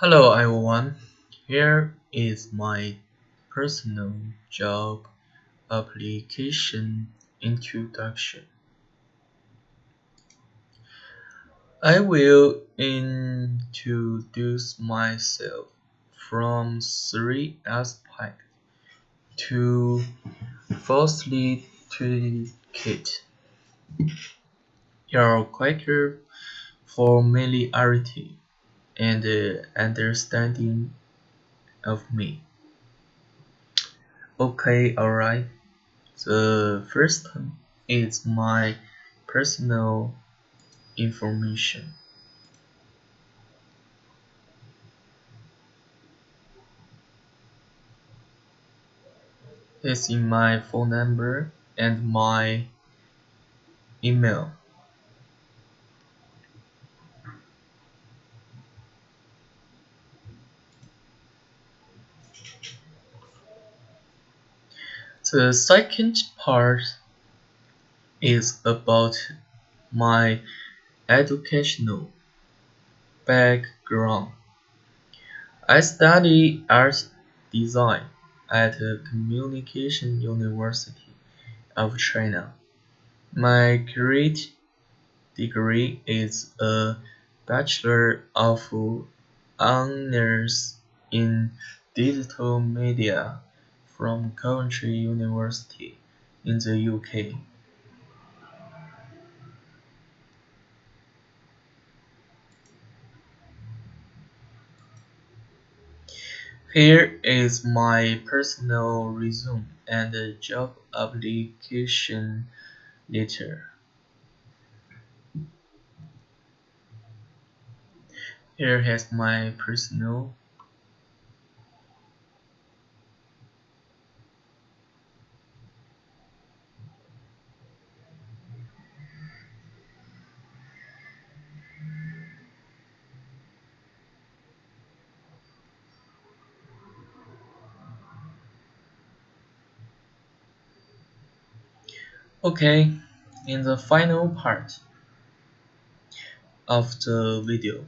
Hello everyone, here is my personal job application introduction. I will introduce myself from three aspects to facilitate your quicker familiarity and understanding of me. Okay, alright. The first is my personal information. It's in my phone number and my email. The second part is about my educational background. I study art design at the Communication University of China. My current degree is a Bachelor of Honors in Digital Media from Coventry University in the UK. Here is my personal resume and job application letter. Here has my personal. Okay, in the final part of the video,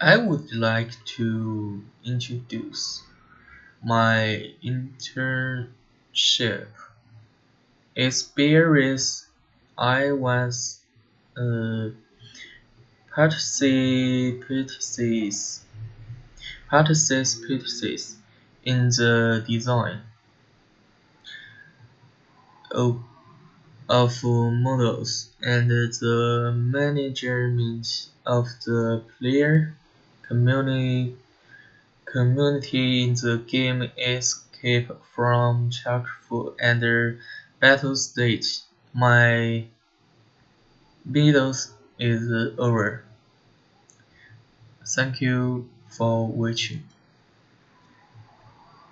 I would like to introduce my internship experience. I was a participates participates in the design of, of models and the management of the player community in the game Escape from Tarkov and Battle Stage. My video is over. Thank you for watching.